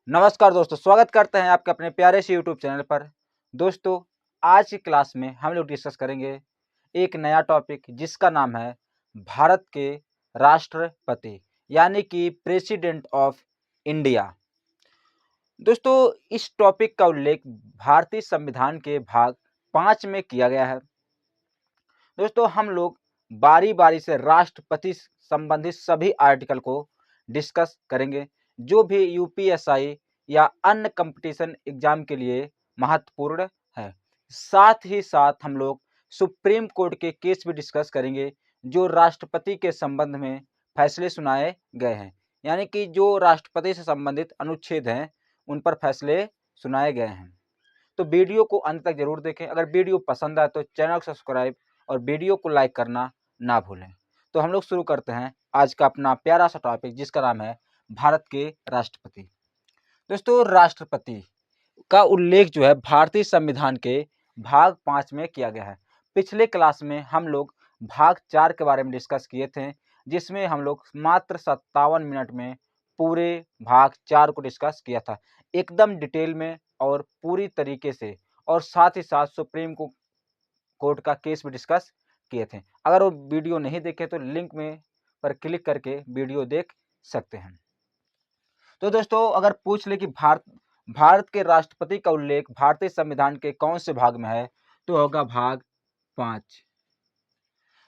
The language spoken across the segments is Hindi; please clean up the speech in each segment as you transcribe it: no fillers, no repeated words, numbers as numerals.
नमस्कार दोस्तों, स्वागत करते हैं आपके अपने प्यारे से यूट्यूब चैनल पर। दोस्तों, आज की क्लास में हम लोग डिस्कस करेंगे एक नया टॉपिक जिसका नाम है भारत के राष्ट्रपति यानी कि प्रेसिडेंट ऑफ इंडिया। दोस्तों, इस टॉपिक का उल्लेख भारतीय संविधान के भाग 5 में किया गया है। दोस्तों, हम लोग बारी-बारी से राष्ट्रपति संबंधित सभी आर्टिकल को डिस्कस करेंगे, जो भी यूपीएसआई या अन्य कंपटीशन एग्जाम के लिए महत्वपूर्ण है। साथ ही साथ हम लोग सुप्रीम कोर्ट के केस भी डिस्कस करेंगे, जो राष्ट्रपति के संबंध में फैसले सुनाए गए हैं, यानी कि जो राष्ट्रपति से संबंधित अनुच्छेद हैं, उन पर फैसले सुनाए गए हैं। तो वीडियो को अंत तक जरूर देखें। अगर वीडियो पसंद आए तो चैनल को सब्सक्राइब और वीडियो को लाइक करना ना भूलें। तो हम लोग शुरू करते हैं आज का अपना प्यारा सा टॉपिक, जिसका नाम है भारत के राष्ट्रपति। दोस्तों, राष्ट्रपति का उल्लेख जो है भारतीय संविधान के भाग 5 में किया गया है। पिछले क्लास में हम लोग भाग 4 के बारे में डिस्कस किए थे, जिसमें हम लोग मात्र 57 मिनट में पूरे भाग 4 को डिस्कस किया था, एकदम डिटेल में और पूरी तरीके से, और साथ ही साथ सुप्रीम कोर्ट का केस भी डिस्कस किए थे। अगर वो वीडियो नहीं देखे तो लिंक में पर क्लिक करके वीडियो देख सकते हैं। तो दोस्तों, अगर पूछ ले कि भारत के राष्ट्रपति का उल्लेख भारतीय संविधान के कौन से भाग में है, तो होगा भाग 5।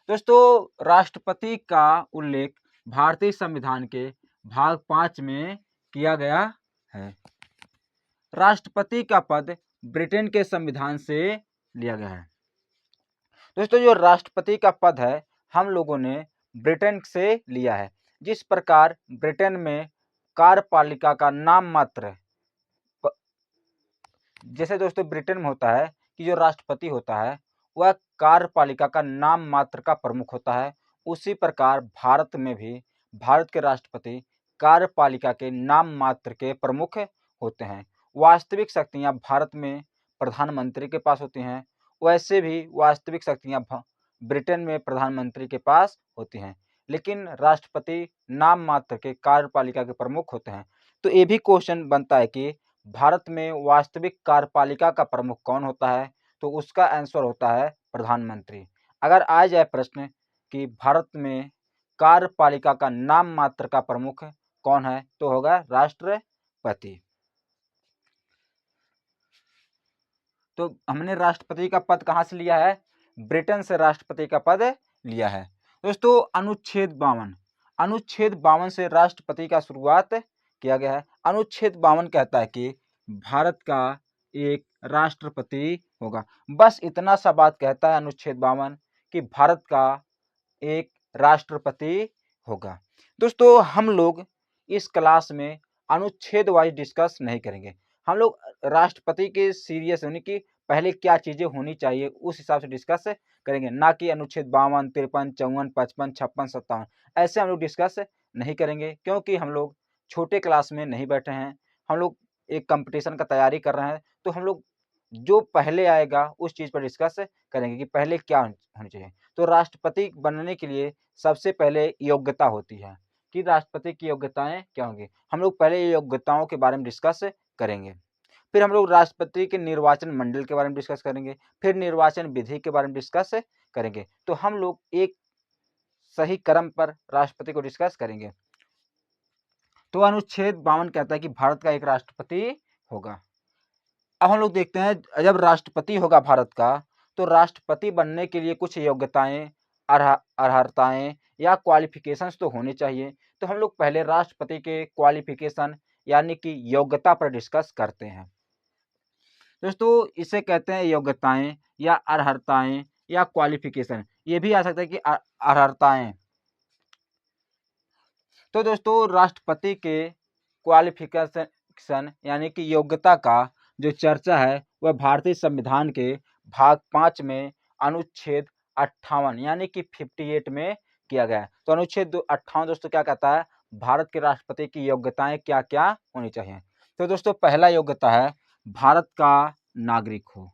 दोस्तों, राष्ट्रपति का उल्लेख भारतीय संविधान के भाग 5 में किया गया है। राष्ट्रपति का पद ब्रिटेन के संविधान से लिया गया है। दोस्तों, जो राष्ट्रपति का पद है हम लोगों ने ब्रिटेन से लिया है। जिस प्रकार ब्रिटेन में कार्यपालिका का नाम मात्र, जैसे दोस्तों ब्रिटेन में होता है कि जो राष्ट्रपति होता है वह कार्यपालिका का नाम मात्र का प्रमुख होता है, उसी प्रकार भारत में भी भारत के राष्ट्रपति कार्यपालिका के नाम मात्र के प्रमुख होते हैं। वास्तविक शक्तियां भारत में प्रधानमंत्री के पास होती हैं, वैसे भी वास्तविक शक्तियां ब्रिटेन में प्रधानमंत्री के पास होती हैं, लेकिन राष्ट्रपति नाम मात्र के कार्यपालिका के प्रमुख होते हैं। तो ये भी क्वेश्चन बनता है कि भारत में वास्तविक कार्यपालिका का प्रमुख कौन होता है, तो उसका आंसर होता है प्रधानमंत्री। अगर आ जाए प्रश्न कि भारत में कार्यपालिका का नाम मात्र का प्रमुख कौन है, तो होगा राष्ट्रपति। तो हमने राष्ट्रपति का पद कहां से लिया है? ब्रिटेन से राष्ट्रपति का पद लिया है। दोस्तों, अनुच्छेद 52 से राष्ट्रपति का शुरुआत किया गया है। अनुच्छेद 52 कहता है कि भारत का एक राष्ट्रपति होगा। बस इतना सा बात कहता है अनुच्छेद 52 कि भारत का एक राष्ट्रपति होगा। दोस्तों, हम लोग इस क्लास में अनुच्छेद वाइज डिस्कस नहीं करेंगे। हम लोग राष्ट्रपति के सीरियस होने की पहले क्या चीजें होनी चाहिए उस हिसाब से डिस्कस करेंगे, ना कि अनुच्छेद 52, 53, 54, 55, 56, 57 ऐसे हम लोग डिस्कस नहीं करेंगे, क्योंकि हम लोग छोटे क्लास में नहीं बैठे हैं। हम लोग एक कंपटीशन का तैयारी कर रहे हैं, तो हम लोग जो पहले आएगा उस चीज पर डिस्कस करेंगे कि पहले क्या होनी चाहिए। तो राष्ट्रपति बनने के लिए सबसे पहले योग्यता होती है कि राष्ट्रपति की योग्यताएं क्या होंगी। हम लोग पहले योग्यताओं के बारे में डिस्कस करेंगे, फिर हम लोग राष्ट्रपति के निर्वाचन मंडल के बारे में डिस्कस करेंगे, फिर निर्वाचन विधि के बारे में डिस्कस करेंगे। तो हम लोग एक सही क्रम पर राष्ट्रपति को डिस्कस करेंगे। तो अनुच्छेद 52 कहता है कि भारत का एक राष्ट्रपति होगा। अब हम लोग देखते हैं, जब राष्ट्रपति होगा भारत का, तो राष्ट्रपति बनने के लिए कुछ योग्यताएं, अर्हताएं या क्वालिफिकेशंस तो होने चाहिए। तो हम लोग पहले राष्ट्रपति के क्वालिफिकेशन यानी कि योग्यता पर डिस्कस करते हैं। दोस्तों, इसे कहते हैं योग्यताएं या अर्हताएं या क्वालिफिकेशन। ये भी आ सकता है कि अर्हताएं। तो दोस्तों, राष्ट्रपति के क्वालिफिकेशन यानी कि योग्यता का जो चर्चा है वह भारतीय संविधान के भाग 5 में अनुच्छेद 58 यानी कि 58 में किया गया है। तो अनुच्छेद 58 दोस्तों क्या कहता है? भारत के राष्ट्रपति की योग्यताएं क्या क्या होनी चाहिए। तो दोस्तों, पहला योग्यता है भारत का नागरिक हो।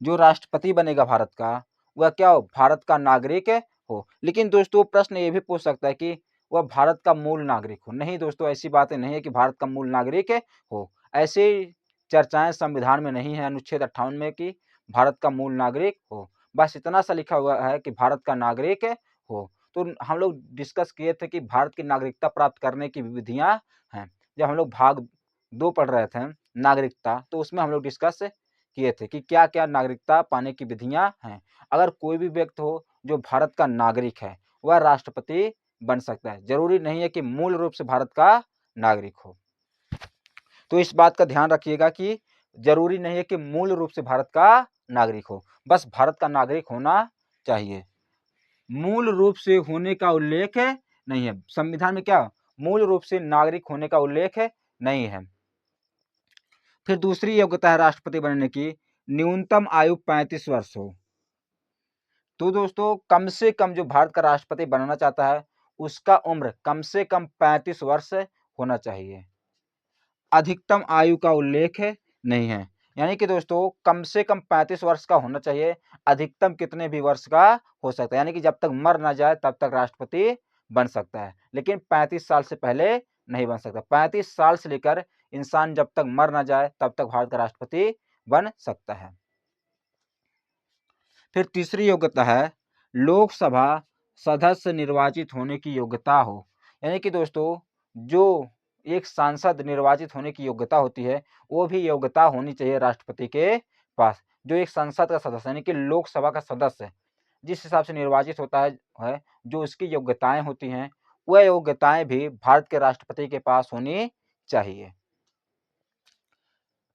जो राष्ट्रपति बनेगा भारत का, वह क्या हो? भारत का नागरिक हो। लेकिन दोस्तों, प्रश्न ये भी पूछ सकता है कि वह भारत का मूल नागरिक हो। नहीं दोस्तों, ऐसी बातें नहीं है कि भारत का मूल नागरिक हो। ऐसी चर्चाएं संविधान में नहीं है अनुच्छेद 58 में कि भारत का मूल नागरिक हो। बस इतना सा लिखा हुआ है कि भारत का नागरिक हो। तो हम लोग डिस्कस किए थे कि भारत की नागरिकता प्राप्त करने की विधियां हैं। जब हम लोग भाग 2 पढ़ रहे थे नागरिकता, तो उसमें हम लोग डिस्कस किए थे कि क्या क्या नागरिकता पाने की विधियां हैं। अगर कोई भी व्यक्ति हो जो भारत का नागरिक है, वह राष्ट्रपति बन सकता है। जरूरी नहीं है कि मूल रूप से भारत का नागरिक हो। तो इस बात का ध्यान रखिएगा कि जरूरी नहीं है कि मूल रूप से भारत का नागरिक हो, बस भारत का नागरिक होना चाहिए। मूल रूप से होने का उल्लेख नहीं है संविधान में। क्या मूल रूप से नागरिक होने का उल्लेख नहीं है। फिर दूसरी योग्यता है राष्ट्रपति बनने की, न्यूनतम आयु 35 वर्ष हो। तो दोस्तों कम से कम जो भारत का राष्ट्रपति बनना चाहता है उसका उम्र कम से कम 35 वर्ष होना चाहिए। अधिकतम आयु का उल्लेख नहीं है, यानी कि दोस्तों कम से कम 35 वर्ष का होना चाहिए। अधिकतम कितने भी वर्ष का हो सकता है, यानी कि जब तक मर ना जाए तब तक राष्ट्रपति बन सकता है, लेकिन 35 साल से पहले नहीं बन सकता। 35 साल से लेकर इंसान जब तक मर ना जाए तब तक भारत का राष्ट्रपति बन सकता है। फिर तीसरी योग्यता है लोकसभा सदस्य निर्वाचित होने की योग्यता हो, यानी कि दोस्तों जो एक सांसद निर्वाचित होने की योग्यता होती है वो भी योग्यता होनी चाहिए राष्ट्रपति के पास। जो एक संसद का सदस्य यानी कि लोकसभा का सदस्य जिस हिसाब से निर्वाचित होता है जो उसकी योग्यताएं होती हैं वह योग्यताएं भी भारत के राष्ट्रपति के पास होनी चाहिए।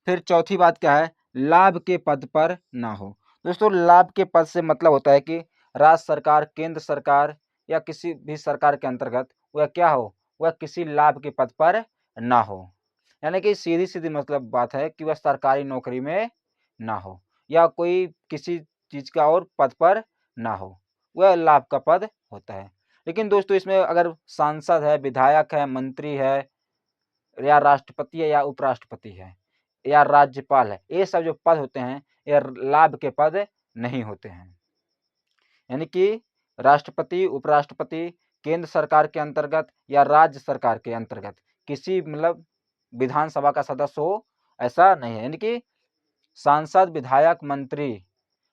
फिर चौथी बात क्या है, लाभ के पद पर ना हो। दोस्तों लाभ के पद से मतलब होता है कि राज्य सरकार, केंद्र सरकार या किसी भी सरकार के अंतर्गत वह क्या हो, वह किसी लाभ के पद पर ना हो। यानी कि सीधी सीधी मतलब बात है कि वह सरकारी नौकरी में ना हो या कोई किसी चीज का और पद पर ना हो, वह लाभ का पद होता है। लेकिन दोस्तों इसमें अगर सांसद है, विधायक है, मंत्री है या राष्ट्रपति है या उपराष्ट्रपति है या राज्यपाल है, ये सब जो पद होते हैं ये लाभ के पद नहीं होते हैं। यानी कि राष्ट्रपति, उपराष्ट्रपति केंद्र सरकार के अंतर्गत या राज्य सरकार के अंतर्गत किसी मतलब विधानसभा का सदस्य हो ऐसा नहीं है। यानी कि सांसद, विधायक, मंत्री,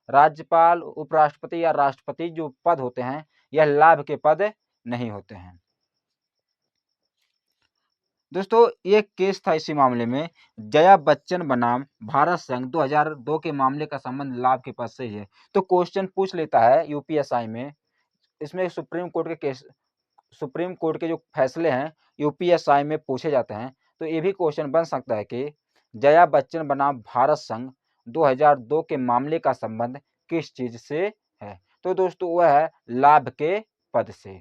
राज्यपाल, उपराष्ट्रपति या राष्ट्रपति जो पद होते हैं यह लाभ के पद नहीं होते हैं। दोस्तों एक केस था इसी मामले में, जया बच्चन बनाम भारत संघ 2002 के मामले का संबंध लाभ के पद से ही है। तो क्वेश्चन पूछ लेता है यूपीएसआई में, इसमें सुप्रीम कोर्ट के जो फैसले हैं यूपीएसआई में पूछे जाते हैं। तो ये भी क्वेश्चन बन सकता है कि जया बच्चन बनाम भारत संघ 2002 के मामले का संबंध किस चीज से है। तो दोस्तों वह है लाभ के पद से।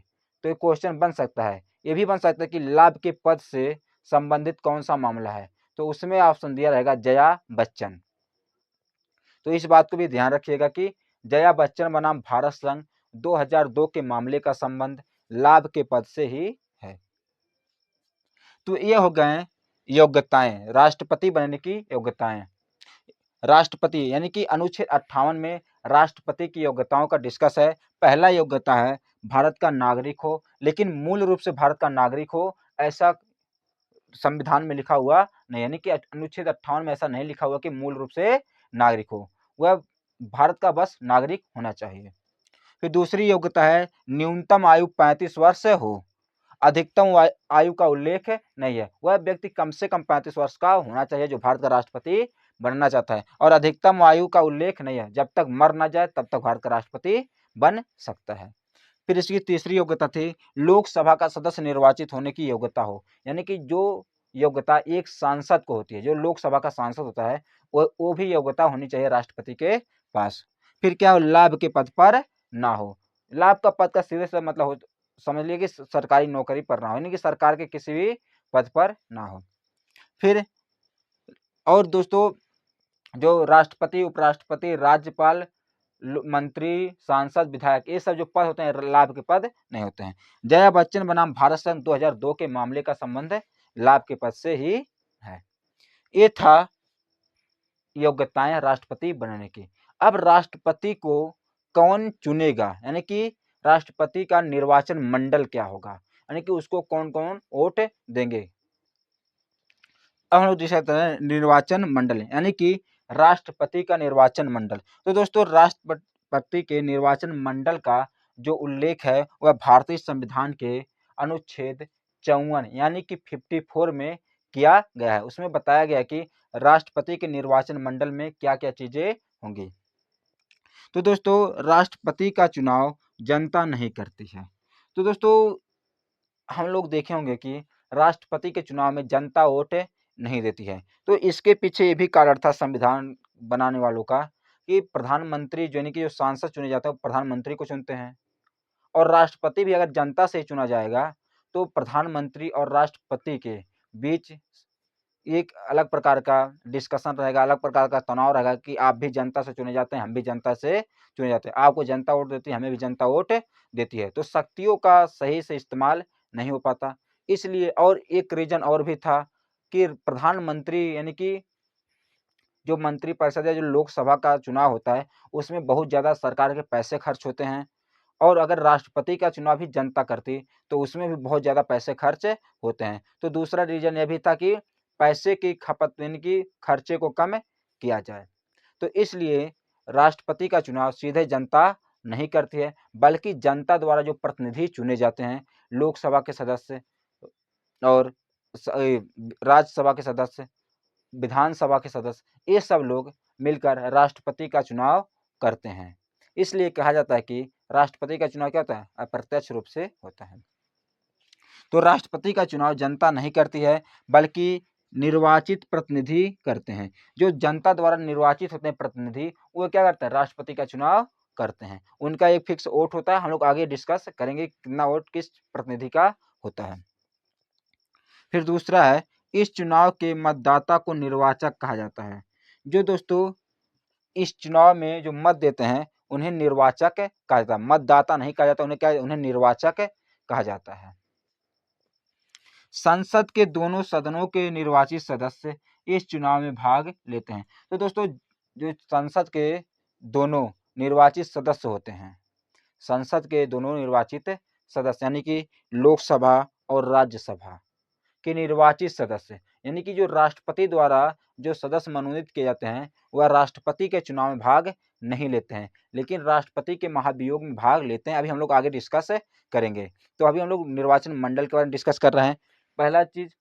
तो ये क्वेश्चन बन सकता है। ये भी बन सकता है कि लाभ के पद से संबंधित कौन सा मामला है, तो उसमें ऑप्शन दिया रहेगा जया बच्चन। तो इस बात को भी ध्यान रखिएगा कि जया बच्चन बनाम भारत संघ 2002 के मामले का संबंध लाभ के पद से ही है। तो ये हो गए योग्यताएं, राष्ट्रपति बनने की योग्यताएं। राष्ट्रपति यानी कि अनुच्छेद 58 में राष्ट्रपति की योग्यताओं का डिस्कस है। पहला योग्यता है भारत का नागरिक हो, लेकिन मूल रूप से भारत का नागरिक हो ऐसा संविधान में लिखा हुआ नहीं, यानी कि अनुच्छेद 58 में ऐसा नहीं लिखा हुआ कि मूल रूप से नागरिक हो, वह भारत का बस नागरिक होना चाहिए। फिर दूसरी योग्यता है न्यूनतम आयु 35 वर्ष हो, अधिकतम आयु का उल्लेख नहीं है। वह व्यक्ति कम से कम 35 वर्ष का होना चाहिए जो भारत का राष्ट्रपति बनना चाहता है, और अधिकतम आयु का उल्लेख नहीं है। जब तक मर ना जाए तब तक भारत का राष्ट्रपति बन सकता है। फिर इसकी तीसरी योग्यता थी लोकसभा का सदस्य निर्वाचित होने की योग्यता हो, यानी कि जो योग्यता एक सांसद को होती है, जो लोकसभा का सांसद होता है वो भी योग्यता होनी चाहिए राष्ट्रपति के पास। फिर क्या हो, लाभ के पद पर ना हो। लाभ का पद का सीधे से मतलब हो, समझ लीजिए कि सरकारी नौकरी पर ना हो, यानी कि सरकार के किसी भी पद पर ना हो। फिर और दोस्तों जो राष्ट्रपति, उपराष्ट्रपति, राज्यपाल, मंत्री, सांसद, विधायक ये सब जो पद होते हैं लाभ के पद नहीं होते हैं। जया बच्चन बनाम भारत संघ 2002 के मामले का संबंध लाभ के पद से ही है। ये था योग्यताएं राष्ट्रपति बनने की। अब राष्ट्रपति को कौन चुनेगा, यानी कि राष्ट्रपति का निर्वाचन मंडल क्या होगा, यानी कि उसको कौन कौन वोट देंगे। अब हम लोग डिस्कस करते हैं निर्वाचन मंडल, यानी कि राष्ट्रपति का निर्वाचन मंडल। तो दोस्तों राष्ट्रपति के निर्वाचन मंडल का जो उल्लेख है वह भारतीय संविधान के अनुच्छेद 54 यानी कि 54 में किया गया है। उसमें बताया गया कि राष्ट्रपति के निर्वाचन मंडल में क्या क्या चीजें होंगी। तो दोस्तों राष्ट्रपति का चुनाव जनता नहीं करती है। तो दोस्तों हम लोग देखे होंगे कि राष्ट्रपति के चुनाव में जनता वोट नहीं देती है। तो इसके पीछे ये भी कारण था संविधान बनाने वालों का कि प्रधानमंत्री यानी कि जो सांसद चुने जाते हैं वो प्रधानमंत्री को चुनते हैं, और राष्ट्रपति भी अगर जनता से चुना जाएगा तो प्रधानमंत्री और राष्ट्रपति के बीच एक अलग प्रकार का डिस्कशन रहेगा, अलग प्रकार का तनाव रहेगा कि आप भी जनता से चुने जाते हैं, हम भी जनता से चुने जाते हैं, आपको जनता वोट देती है, हमें भी जनता वोट देती है। तो शक्तियों का सही से इस्तेमाल नहीं हो पाता। इसलिए और एक रीजन और भी था कि प्रधानमंत्री यानी कि जो मंत्रिपरिषद या जो लोकसभा का चुनाव होता है उसमें बहुत ज़्यादा सरकार के पैसे खर्च होते हैं, और अगर राष्ट्रपति का चुनाव भी जनता करती तो उसमें भी बहुत ज़्यादा पैसे खर्च होते हैं। तो दूसरा रीजन यह भी था कि पैसे की खपत यानी कि खर्चे को कम किया जाए। तो इसलिए राष्ट्रपति का चुनाव सीधे जनता नहीं करती है, बल्कि जनता द्वारा जो प्रतिनिधि चुने जाते हैं, लोकसभा के सदस्य और राज्यसभा के सदस्य, विधानसभा के सदस्य, ये सब लोग मिलकर राष्ट्रपति का चुनाव करते हैं। इसलिए कहा जाता है कि राष्ट्रपति का चुनाव क्या होता है, अप्रत्यक्ष रूप से होता है। तो राष्ट्रपति का चुनाव जनता नहीं करती है, बल्कि निर्वाचित प्रतिनिधि करते हैं। जो जनता द्वारा निर्वाचित होते हैं प्रतिनिधि, वो क्या करते हैं, राष्ट्रपति का चुनाव करते हैं। उनका एक फिक्स वोट होता है, हम लोग आगे डिस्कस करेंगे कितना वोट किस प्रतिनिधि का होता है। फिर दूसरा है, इस चुनाव के मतदाता को निर्वाचक कहा जाता है। जो दोस्तों इस चुनाव में जो मत देते हैं उन्हें निर्वाचक कहा जाता है, मतदाता नहीं कहा जाता, उन्हें निर्वाचक कहा जाता है। संसद के दोनों सदनों के निर्वाचित सदस्य इस चुनाव में भाग लेते हैं। तो दोस्तों जो संसद के दोनों निर्वाचित सदस्य होते हैं, संसद के दोनों निर्वाचित सदस्य यानी कि लोकसभा और राज्यसभा के निर्वाचित सदस्य, यानी कि जो राष्ट्रपति द्वारा जो सदस्य मनोनीत किए जाते हैं वह राष्ट्रपति के चुनाव में भाग नहीं लेते हैं, लेकिन राष्ट्रपति के महाभियोग में भाग लेते हैं। अभी हम लोग आगे डिस्कस करेंगे। तो अभी हम लोग निर्वाचन मंडल के बारे में डिस्कस कर रहे हैं। पहला चीज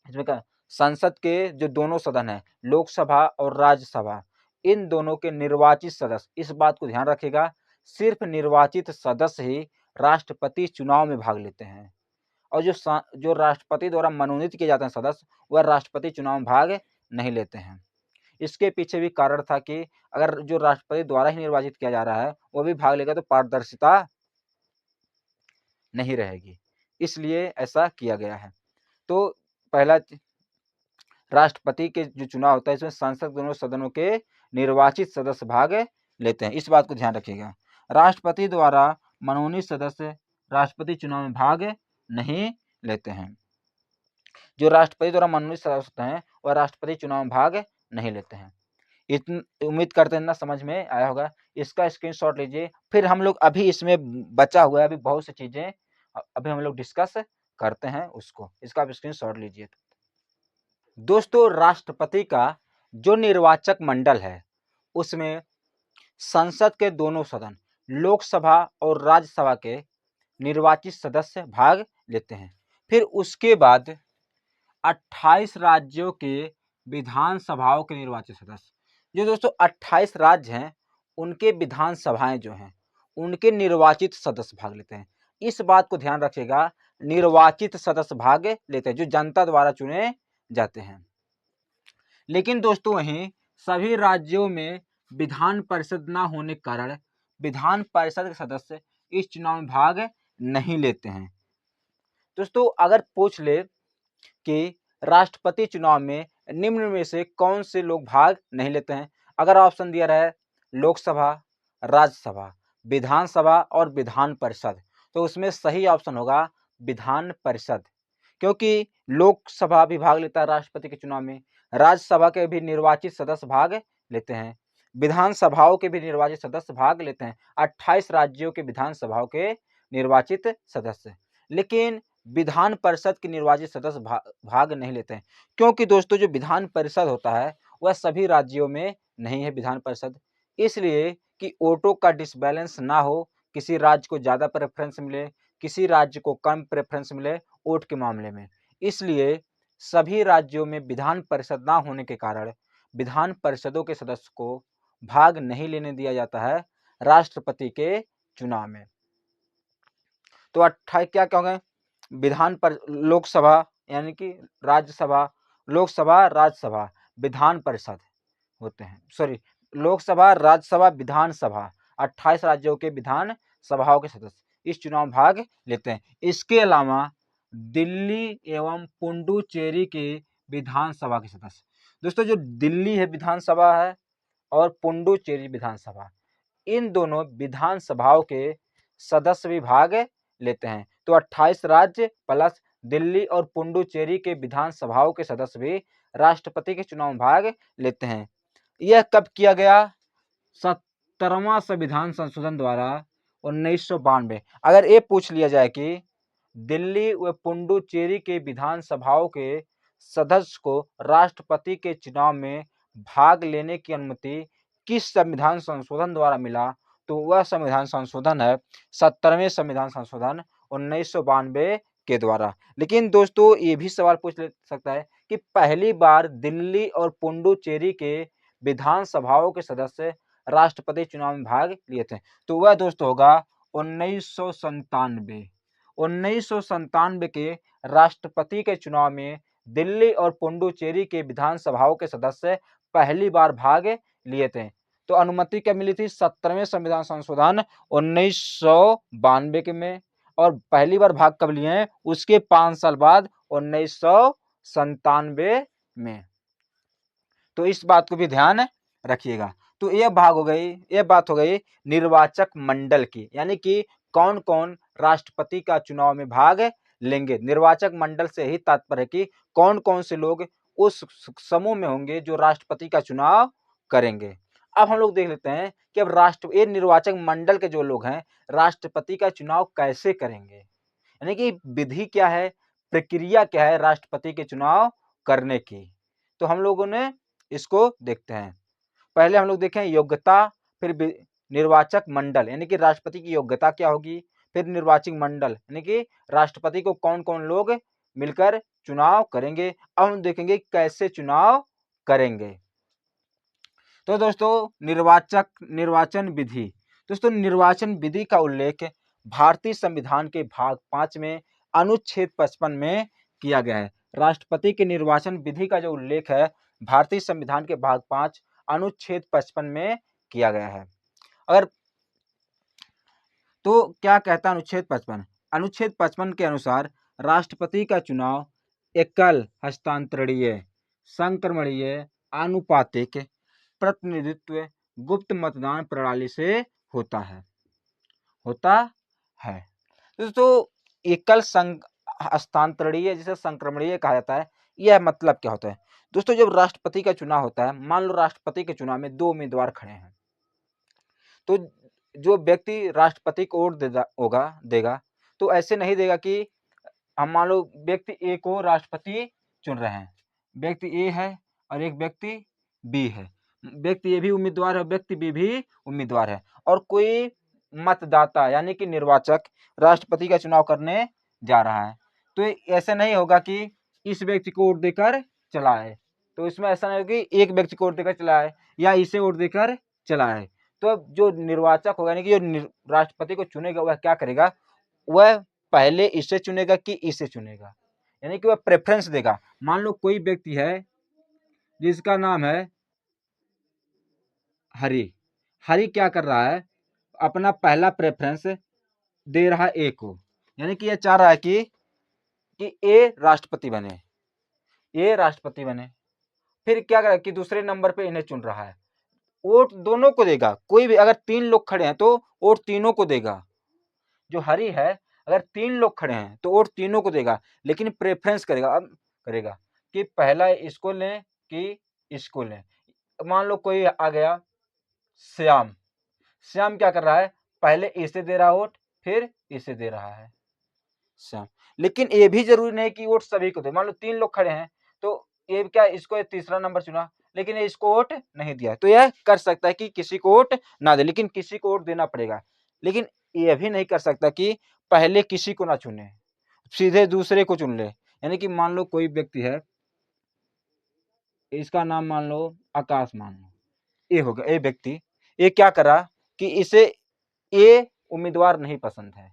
इसमें क्या, संसद के जो दोनों सदन है, लोकसभा और राज्यसभा, इन दोनों के निर्वाचित सदस्य, इस बात को ध्यान रखिएगा, सिर्फ निर्वाचित सदस्य ही राष्ट्रपति चुनाव में भाग लेते हैं, और जो राष्ट्रपति द्वारा मनोनीत किए जाते हैं सदस्य, वह राष्ट्रपति चुनाव में भाग नहीं लेते हैं। इसके पीछे भी कारण था कि अगर जो राष्ट्रपति द्वारा ही निर्वाचित किया जा रहा है वो भी भाग लेगा तो पारदर्शिता नहीं रहेगी, इसलिए ऐसा किया गया है। तो पहला राष्ट्रपति के जो चुनाव होता है इसमें संसद दोनों सदनों के निर्वाचित सदस्य भाग लेते हैं, इस बात को ध्यान रखिएगा। राष्ट्रपति द्वारा मनोनीत सदस्य राष्ट्रपति चुनाव में भाग नहीं लेते हैं। जो राष्ट्रपति द्वारा मनोनीत सदस्य होते हैं वह राष्ट्रपति चुनाव में भाग नहीं लेते हैं। उम्मीद करते हैं ना समझ में आया होगा। इसका स्क्रीनशॉट लीजिए, फिर हम लोग अभी इसमें बचा हुआ है अभी बहुत सी चीजें अभी हम लोग डिस्कस करते हैं उसको, इसका आप स्क्रीनशॉट लीजिए। दोस्तों राष्ट्रपति का जो निर्वाचक मंडल है उसमें संसद के दोनों सदन, लोकसभा और राज्यसभा के निर्वाचित सदस्य भाग लेते हैं। फिर उसके बाद 28 राज्यों के विधानसभाओं के निर्वाचित सदस्य, जो दोस्तों 28 राज्य हैं उनके विधानसभाएं जो हैं उनके निर्वाचित सदस्य भाग लेते हैं। इस बात को ध्यान रखिएगा, निर्वाचित सदस्य भाग लेते हैं जो जनता द्वारा चुने जाते हैं। लेकिन दोस्तों वहीं सभी राज्यों में विधान परिषद न होने के कारण विधान परिषद के सदस्य इस चुनाव में भाग नहीं लेते हैं। दोस्तों अगर पूछ ले कि राष्ट्रपति चुनाव में निम्न में से कौन से लोग भाग नहीं लेते हैं, अगर ऑप्शन दिया रहा है लोकसभा, राज्यसभा, विधानसभा और विधान परिषद, तो उसमें सही ऑप्शन होगा विधान परिषद, क्योंकि लोकसभा भी भाग लेता है राष्ट्रपति के चुनाव में, राज्यसभा के भी निर्वाचित सदस्य भाग लेते हैं, विधानसभाओं के भी निर्वाचित सदस्य भाग लेते हैं, 28 राज्यों के विधानसभाओं के निर्वाचित सदस्य। लेकिन विधान परिषद के निर्वाचित सदस्य भाग नहीं लेते हैं, क्योंकि दोस्तों जो विधान परिषद होता है वह सभी राज्यों में नहीं है विधान परिषद, इसलिए कि वोटों का डिसबैलेंस ना हो, किसी राज्य को ज़्यादा प्रेफरेंस मिले, किसी राज्य को कम प्रेफरेंस मिले वोट के मामले में, इसलिए सभी राज्यों में विधान परिषद ना होने के कारण विधान परिषदों के सदस्य को भाग नहीं लेने दिया जाता है राष्ट्रपति के चुनाव में। तो 28 क्या कहोगे, विधान पर लोकसभा यानी कि राज्यसभा, लोकसभा राज्यसभा विधान परिषद होते हैं, सॉरी लोकसभा राज्यसभा विधानसभा 28 राज्यों के विधान सभाओं के सदस्य इस चुनाव में भाग लेते हैं। इसके अलावा दिल्ली एवं पुडुचेरी के विधानसभा के सदस्य, दोस्तों जो दिल्ली है विधानसभा है और पुडुचेरी विधानसभा, इन दोनों विधानसभाओं के सदस्य भी भाग लेते हैं। तो 28 राज्य प्लस दिल्ली और पुडुचेरी के विधानसभाओं के सदस्य भी राष्ट्रपति के चुनाव में भाग लेते हैं। यह कब किया गया? 70वां संविधान संशोधन द्वारा 1992। अगर ये पूछ लिया जाए कि दिल्ली व पुडुचेरी के विधानसभाओं के सदस्य को राष्ट्रपति के चुनाव में भाग लेने की अनुमति किस संविधान संशोधन द्वारा मिला, तो वह संविधान संशोधन है 70वें संविधान संशोधन 1992 के द्वारा। लेकिन दोस्तों ये भी सवाल पूछ सकता है कि पहली बार दिल्ली और पुडुचेरी के विधानसभाओं के सदस्य राष्ट्रपति चुनाव में भाग लिए थे, तो वह दोस्तों होगा 1997। 1997 के राष्ट्रपति के चुनाव में दिल्ली और पुडुचेरी के विधानसभाओं के सदस्य पहली बार भाग लिए थे। तो अनुमति क्या मिली थी? 70वें संविधान संशोधन 1992 के में, और पहली बार भाग कब लिए हैं? उसके 5 साल बाद 1997 में। तो इस बात को भी ध्यान रखिएगा। तो यह भाग हो गई, यह बात हो गई निर्वाचक मंडल की, यानी कि कौन कौन राष्ट्रपति का चुनाव में भाग लेंगे। निर्वाचक मंडल से ही तात्पर्य है कि कौन कौन से लोग उस समूह में होंगे जो राष्ट्रपति का चुनाव करेंगे। अब हम लोग देख लेते हैं कि अब ये निर्वाचक मंडल के जो लोग हैं राष्ट्रपति का चुनाव कैसे करेंगे, यानी कि विधि क्या है, प्रक्रिया क्या है राष्ट्रपति के चुनाव करने की। तो हम लोगों ने इसको देखते हैं। पहले हम लोग देखें योग्यता, फिर निर्वाचक मंडल यानी कि राष्ट्रपति की योग्यता क्या होगी, फिर निर्वाचक मंडल यानी कि राष्ट्रपति को कौन कौन लोग मिलकर चुनाव करेंगे। अब हम देखेंगे कैसे चुनाव करेंगे। तो दोस्तों निर्वाचन विधि, दोस्तों निर्वाचन विधि का उल्लेख भारतीय संविधान के भाग 5 में अनुच्छेद 55 में किया गया है। राष्ट्रपति के निर्वाचन विधि का जो उल्लेख है भारतीय संविधान के भाग 5 अनुच्छेद 55 में किया गया है। अगर तो क्या कहता है अनुच्छेद 55? अनुच्छेद 55 के अनुसार राष्ट्रपति का चुनाव एकल, हस्तांतरणीय, संक्रमणीय, आनुपातिक, प्रतिनिधित्व, गुप्त मतदान प्रणाली से होता है। दोस्तों एकल, हस्तांतरणीय, जिसे संक्रमणीय कहा जाता है, यह मतलब क्या होता है? दोस्तों जब राष्ट्रपति का चुनाव होता है, मान लो राष्ट्रपति के चुनाव में 2 उम्मीदवार खड़े हैं, तो जो व्यक्ति राष्ट्रपति को वोट देगा, तो ऐसे नहीं देगा कि हम मान लो व्यक्ति ए को राष्ट्रपति चुन रहे हैं, व्यक्ति ए है और एक व्यक्ति बी है, व्यक्ति ए भी उम्मीदवार है, व्यक्ति बी भी उम्मीदवार है, और कोई मतदाता यानी कि निर्वाचक राष्ट्रपति का चुनाव करने जा रहा है, तो ऐसा नहीं होगा कि इस व्यक्ति को वोट देकर चला है, तो इसमें ऐसा नहीं होगा कि एक व्यक्ति को वोट देकर चला है या इसे वोट देकर चला है। तो जो निर्वाचक होगा यानी कि जो राष्ट्रपति को चुनेगा वह क्या करेगा, वह पहले इसे चुनेगा कि इसे चुनेगा, यानी कि वह प्रेफरेंस देगा। मान लो कोई व्यक्ति है जिसका नाम है हरि क्या कर रहा है, अपना पहला प्रेफरेंस दे रहा है ए को, यानी कि यह चाह रहा है कि ए राष्ट्रपति बने। फिर क्या करेगा कि दूसरे नंबर पे इन्हें चुन रहा है, वोट दोनों को देगा, कोई भी अगर 3 लोग खड़े हैं तो वोट तीनों को देगा। जो हरि है अगर 3 लोग खड़े हैं तो वोट तीनों को देगा, लेकिन प्रेफरेंस करेगा कि पहला इसको लें कि इसको लें। मान लो कोई आ गया श्याम क्या कर रहा है, पहले इसे दे रहा वोट फिर इसे दे रहा है, श्याम। लेकिन ये भी जरूरी नहीं कि वोट सभी को दे। मान लो 3 लोग खड़े हैं तो ये क्या इसको तीसरा नंबर चुना, लेकिन ये इसको वोट नहीं दिया, तो यह कर सकता है कि किसी को वोट ना दे, लेकिन किसी को वोट देना पड़ेगा। लेकिन ये भी नहीं कर सकता कि पहले किसी को ना चुने, सीधे दूसरे को चुन ले। यानी कि मान लो कोई व्यक्ति है, इसका नाम मान लो आकाश मान लो, ये होगा ये व्यक्ति, ये क्या करा कि इसे ए उम्मीदवार नहीं पसंद है,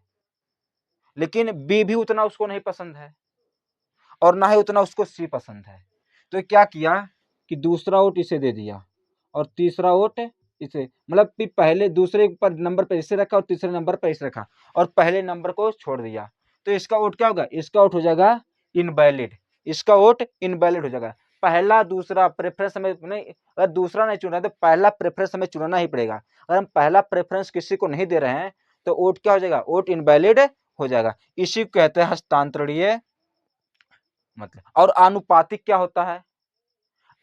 लेकिन बी भी उतना उसको नहीं पसंद है और ना ही उतना उसको सी पसंद है। तो क्या किया कि दूसरा वोट इसे दे दिया और तीसरा वोट इसे, मतलब कि पहले दूसरे पर नंबर पर इसे रखा और तीसरे नंबर पर इसे रखा और पहले नंबर को छोड़ दिया। तो इसका वोट क्या होगा, इसका वोट हो जाएगा इनवैलिड, इसका वोट इनवैलिड हो जाएगा। पहला दूसरा प्रेफरेंस हमें नहीं, अगर दूसरा नहीं चुना है तो पहला प्रेफरेंस हमें चुनना ही पड़ेगा। अगर हम पहला प्रेफरेंस किसी को नहीं दे रहे हैं तो वोट क्या हो जाएगा, वोट इनवैलिड हो जाएगा। इसी को कहते हैं हस्तांतरणीय मतलब। और आनुपातिक क्या होता है,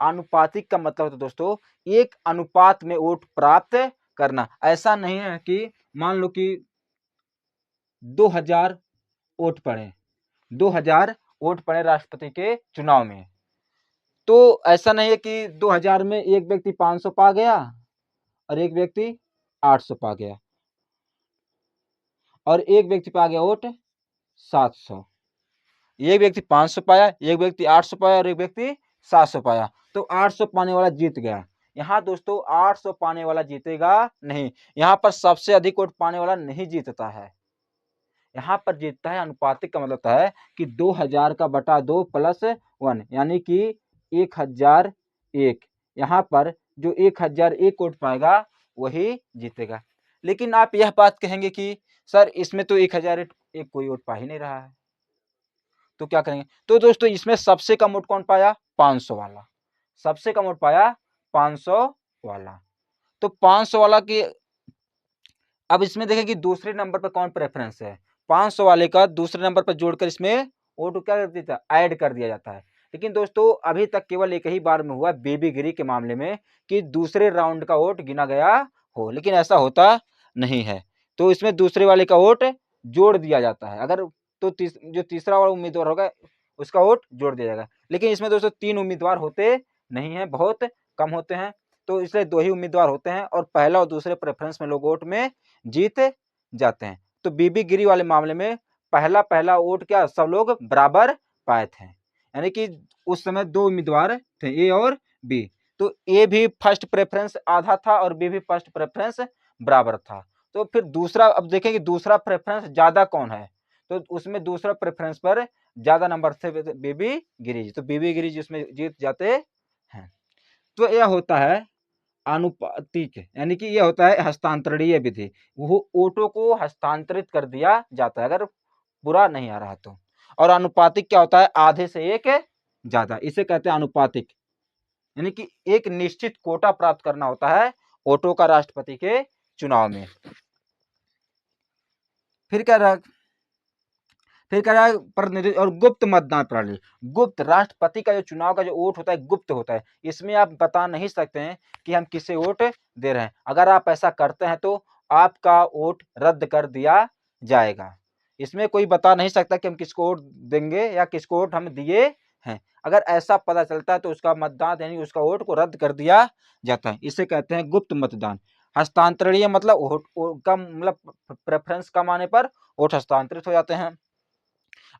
आनुपातिक का मतलब होता है दोस्तों एक अनुपात में वोट प्राप्त करना। ऐसा नहीं है कि मान लो कि 2000 वोट पड़े, 2000 वोट पड़े राष्ट्रपति के चुनाव में, तो ऐसा नहीं है कि 2000 में एक व्यक्ति 500 पा गया और एक व्यक्ति 800 पा गया और एक व्यक्ति पा गया वोट 700, एक व्यक्ति 500 पाया, एक व्यक्ति 800 पाया और एक व्यक्ति 700 पाया, तो 800 पाने वाला जीत गया। यहाँ दोस्तों 800 पाने वाला जीतेगा नहीं, यहाँ पर सबसे अधिक वोट पाने वाला नहीं जीतता है, यहाँ पर जीतता है अनुपातिक का मतलब होता है कि 2000 का बटा 2 प्लस 1 यानी कि 1001, यहाँ पर जो 1001 वोट पाएगा वही जीतेगा। लेकिन आप यह बात कहेंगे कि सर इसमें तो 1001 कोई वोट पा ही नहीं रहा है, तो क्या करेंगे। तो दोस्तों इसमें सबसे कम वोट कौन पाया, 500 वाला, सबसे कम वोट पाया 500 वाला। तो 500 वाला की अब इसमें देखें कि दूसरे नंबर पर कौन प्रेफरेंस है, 500 वाले का दूसरे नंबर पर जोड़कर इसमें वोट क्या कर दिया, ऐड कर दिया जाता है। लेकिन दोस्तों अभी तक केवल एक ही बार में हुआ बेबी गिरी के मामले में कि दूसरे राउंड का वोट गिना गया हो, लेकिन ऐसा होता नहीं है। तो इसमें दूसरे वाले का वोट जोड़ दिया जाता है, अगर तो जो तीसरा वाला उम्मीदवार होगा उसका वोट जोड़ दिया जाएगा। लेकिन इसमें दोस्तों 3 उम्मीदवार होते नहीं है, बहुत कम होते हैं, तो इसलिए 2 ही उम्मीदवार होते हैं और पहला और दूसरे प्रेफरेंस में लोग वोट में जीत जाते हैं। तो बीबी गिरी वाले मामले में पहला पहला वोट क्या सब लोग बराबर पाए थे, यानी कि उस समय 2 उम्मीदवार थे, ए और बी, तो ए भी फर्स्ट प्रेफरेंस आधा था और बी भी फर्स्ट प्रेफरेंस बराबर था। तो फिर दूसरा, अब देखें कि दूसरा प्रेफरेंस ज्यादा कौन है, तो उसमें दूसरा प्रेफरेंस पर ज्यादा नंबर थे बीबी गिरी जी, तो बीबी गिरी जी उसमें जीत जाते हैं। तो यह होता है आनुपातिक, यानी कि यह होता है हस्तांतरणीय विधि, वो वोटों को हस्तांतरित कर दिया जाता है अगर बुरा नहीं आ रहा तो। और अनुपातिक क्या होता है, आधे से एक ज्यादा, इसे कहते हैं अनुपातिक, यानी कि एक निश्चित कोटा प्राप्त करना होता है वोटों का राष्ट्रपति के चुनाव में। फिर क्या रहा, फिर कह रहा है प्रतिनिधि और गुप्त मतदान प्रणाली। गुप्त राष्ट्रपति का जो चुनाव का जो वोट होता है गुप्त होता है, इसमें आप बता नहीं सकते हैं कि हम किसे वोट दे रहे हैं। अगर आप ऐसा करते हैं तो आपका वोट रद्द कर दिया जाएगा। इसमें कोई बता नहीं सकता कि हम किसको वोट देंगे या किसको वोट हम दिए हैं। अगर ऐसा पता चलता है तो उसका मतदान यानी उसका वोट को रद्द कर दिया जाता है, इसे कहते हैं गुप्त मतदान। हस्तांतरणीय मतलब वोट का मतलब प्रेफरेंस कम आने पर वोट हस्तांतरित हो जाते हैं।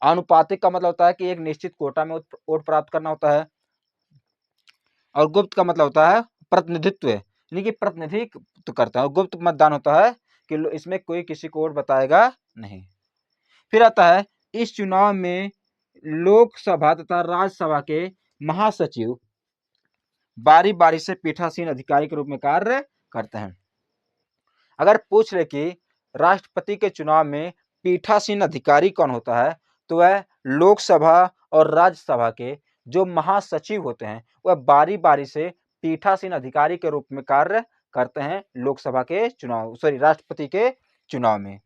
आनुपातिक का मतलब होता है कि एक निश्चित कोटा में वोट प्राप्त करना होता है। और गुप्त का मतलब होता है प्रतिनिधित्व, यानी कि प्रतिनिधित्व करता है। और गुप्त मतदान होता है कि इसमें कोई किसी को वोट बताएगा नहीं। फिर आता है इस चुनाव में लोकसभा तथा राज्यसभा के महासचिव बारी बारी से पीठासीन अधिकारी के रूप में कार्य करते हैं। अगर पूछ ले कि राष्ट्रपति के चुनाव में पीठासीन अधिकारी कौन होता है, तो वह लोकसभा और राज्यसभा के जो महासचिव होते हैं वह बारी बारी से पीठासीन अधिकारी के रूप में कार्य करते हैं लोकसभा के चुनाव राष्ट्रपति के चुनाव में।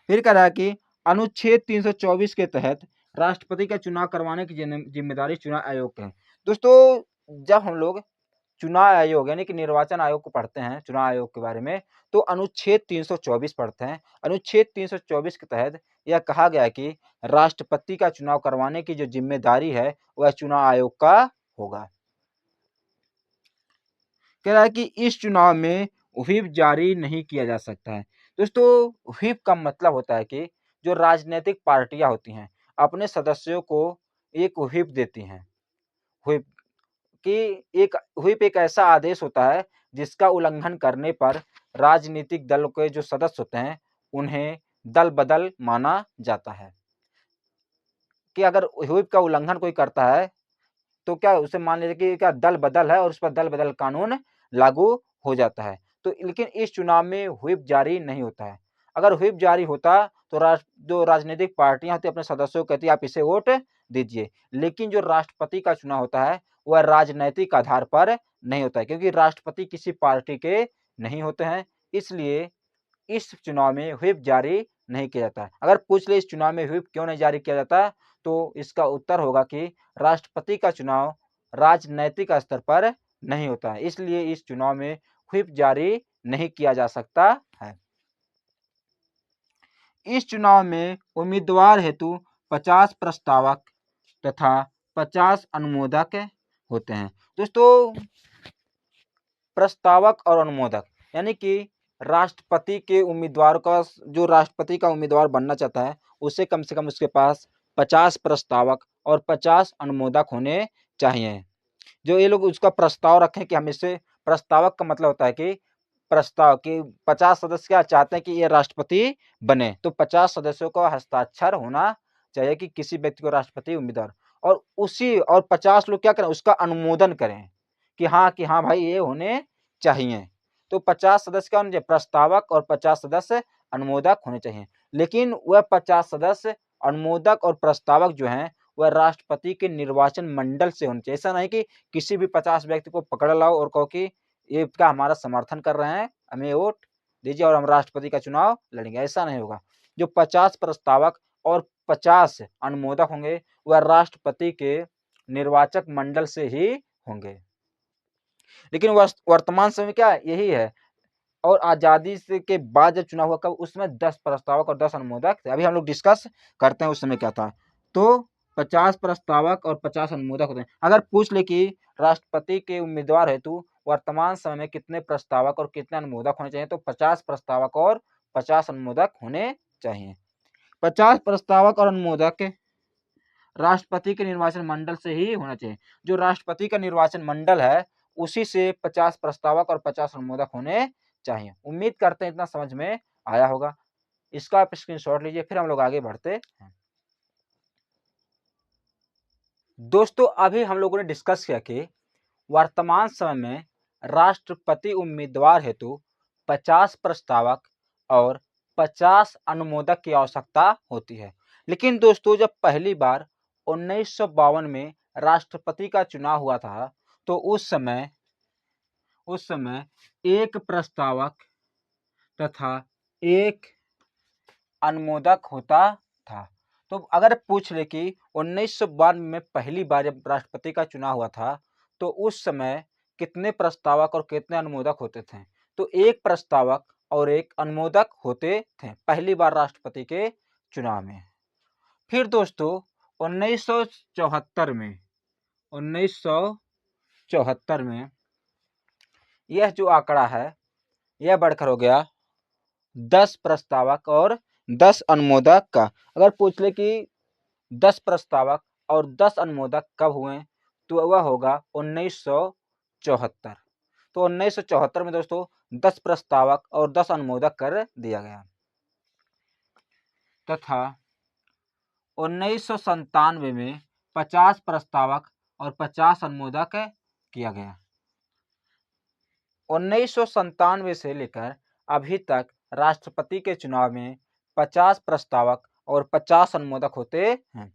फिर कह रहा है कि अनुच्छेद 324 के तहत राष्ट्रपति का चुनाव करवाने की जिम्मेदारी चुनाव आयोग की है। दोस्तों जब हम लोग चुनाव आयोग यानी कि निर्वाचन आयोग को पढ़ते हैं, चुनाव आयोग के बारे में, तो अनुच्छेद 324 पढ़ते हैं। अनुच्छेद 324 के तहत यह कहा गया है कि राष्ट्रपति का चुनाव करवाने की जो जिम्मेदारी है वह चुनाव आयोग का होगा। कह रहा है कि इस चुनाव में व्हिप जारी नहीं किया जा सकता है। दोस्तों, व्हिप का मतलब होता है कि जो राजनीतिक पार्टियां होती हैं अपने सदस्यों को एक व्हिप देती हैं। व्हिप कि एक व्हिप एक ऐसा आदेश होता है जिसका उल्लंघन करने पर राजनीतिक दल के जो सदस्य होते हैं उन्हें दल बदल माना जाता है। कि अगर व्हिप का उल्लंघन कोई करता है तो क्या उसे मान लीजिए कि क्या दल बदल है और उस पर दल बदल कानून लागू हो जाता है। तो लेकिन इस चुनाव में व्हिप जारी नहीं होता है। अगर व्हिप जारी होता तो जो राजनीतिक पार्टियां होती अपने सदस्यों को कहती आप इसे वोट दीजिए। लेकिन जो राष्ट्रपति का चुनाव होता है वह राजनैतिक आधार पर नहीं होता है, क्योंकि राष्ट्रपति किसी पार्टी के नहीं होते हैं। इसलिए इस चुनाव में व्हिप जारी नहीं किया जाता है। अगर पूछ ले इस चुनाव में व्हिप क्यों नहीं जारी किया जाता, तो इसका उत्तर होगा कि राष्ट्रपति का चुनाव राजनैतिक स्तर पर नहीं होता है, इसलिए इस चुनाव में व्हिप जारी नहीं किया जा सकता है। इस चुनाव में उम्मीदवार हेतु 50 प्रस्तावक तथा 50 अनुमोदक होते हैं। दोस्तों, प्रस्तावक और अनुमोदक यानी कि राष्ट्रपति के उम्मीदवार का जो राष्ट्रपति का उम्मीदवार बनना चाहता है उसे कम से कम उसके पास 50 प्रस्तावक और 50 अनुमोदक होने चाहिए। जो ये लोग उसका प्रस्ताव रखें कि हम इसे प्रस्तावक का मतलब होता है कि प्रस्ताव कि 50 सदस्य क्या चाहते हैं कि ये राष्ट्रपति बने, तो 50 सदस्यों का हस्ताक्षर होना चाहिए कि किसी व्यक्ति को राष्ट्रपति उम्मीदवार, और उसी और 50 लोग क्या करें उसका अनुमोदन करें कि हाँ भाई ये होने चाहिए। तो 50 सदस्य क्या होने चाहिए प्रस्तावक और 50 सदस्य अनुमोदक होने चाहिए। लेकिन वह 50 सदस्य अनुमोदक और प्रस्तावक जो हैं वह राष्ट्रपति के निर्वाचन मंडल से होने चाहिए। ऐसा नहीं कि किसी भी 50 व्यक्ति को पकड़ लाओ और कहो कि ये क्या हमारा समर्थन कर रहे हैं, हमें वोट दीजिए और हम राष्ट्रपति का चुनाव लड़ेंगे, ऐसा नहीं होगा। जो 50 प्रस्तावक और 50 अनुमोदक होंगे वह राष्ट्रपति के निर्वाचक मंडल से ही होंगे। लेकिन वर्तमान समय क्या यही है। और आजादी से के बाद जब चुनाव हुआ कब उसमें 10 प्रस्तावक और 10 अनुमोदक थे। अभी हम लोग डिस्कस करते हैं उस समय क्या था। तो 50 प्रस्तावक और 50 अनुमोदक होते हैं। अगर पूछ ले कि राष्ट्रपति के उम्मीदवार हेतु वर्तमान समय में कितने प्रस्तावक और कितने अनुमोदक होने चाहिए, तो 50 प्रस्तावक और 50 अनुमोदक होने चाहिए। 50 प्रस्तावक और अनुमोदक राष्ट्रपति के निर्वाचन मंडल से ही होना चाहिए। जो राष्ट्रपति का निर्वाचन मंडल है उसी से 50 प्रस्तावक और 50 अनुमोदक होने चाहिए। उम्मीद करते हैं इतना समझ में आया होगा। इसका आप स्क्रीनशॉट लीजिए, फिर हम लोग आगे बढ़ते हैं। दोस्तों, अभी हम लोगों ने डिस्कस किया कि वर्तमान समय में राष्ट्रपति उम्मीदवार हेतु 50 प्रस्तावक और 50 अनुमोदक की आवश्यकता होती है। लेकिन दोस्तों, जब पहली बार 1952 में राष्ट्रपति का चुनाव हुआ था तो उस समय एक प्रस्तावक तथा एक अनुमोदक होता था। तो अगर पूछ ले कि 1992 में पहली बार जब राष्ट्रपति का चुनाव हुआ था तो उस समय कितने प्रस्तावक और कितने अनुमोदक होते थे, तो एक प्रस्तावक और एक अनुमोदक होते थे पहली बार राष्ट्रपति के चुनाव में। फिर दोस्तों 1974 में 1974 में यह जो आंकड़ा है यह बढ़कर हो गया 10 प्रस्तावक और 10 अनुमोदक का। अगर पूछ ले कि 10 प्रस्तावक और 10 अनुमोदक कब हुए, तो वह होगा 1974। तो 1974 में दोस्तों 10 प्रस्तावक और 10 अनुमोदक कर दिया गया तथा 1997 में 50 प्रस्तावक और 50 अनुमोदक किया गया। 1997 से लेकर अभी तक राष्ट्रपति के चुनाव में 50 प्रस्तावक और 50 अनुमोदक होते हैं।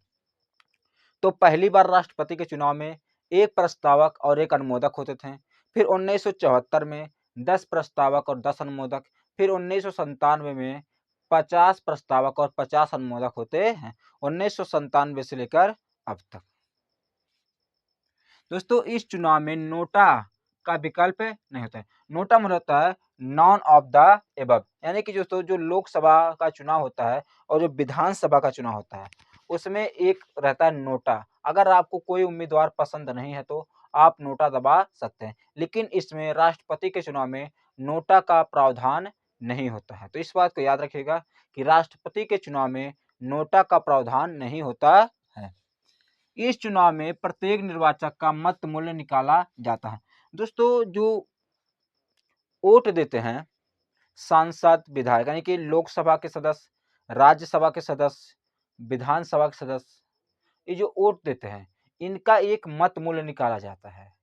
तो पहली बार राष्ट्रपति के चुनाव में एक प्रस्तावक और एक अनुमोदक होते थे। फिर 1974 में 10 प्रस्तावक और 10 अनुमोदक, फिर 1997 में 50 प्रस्तावक और 50 अनुमोदक होते हैं 1997 से लेकर अब तक। दोस्तों, इस चुनाव में नोटा का विकल्प नहीं होता है। नोटा मतलब होता है नॉन ऑफ द एबव, यानी कि दोस्तों जो लोकसभा का चुनाव होता है और जो विधानसभा का चुनाव होता है उसमें एक रहता है नोटा। अगर आपको कोई उम्मीदवार पसंद नहीं है तो आप नोटा दबा सकते हैं, लेकिन इसमें राष्ट्रपति के चुनाव में नोटा का प्रावधान नहीं होता है। तो इस बात को याद रखिएगा कि राष्ट्रपति के चुनाव में नोटा का प्रावधान नहीं होता है। इस चुनाव में प्रत्येक निर्वाचक का मत मूल्य निकाला जाता है। दोस्तों जो वोट देते हैं सांसद विधायक यानी कि लोकसभा के सदस्य, राज्यसभा के सदस्य, विधानसभा के सदस्य, ये जो वोट देते हैं इनका एक मत मूल्य निकाला जाता है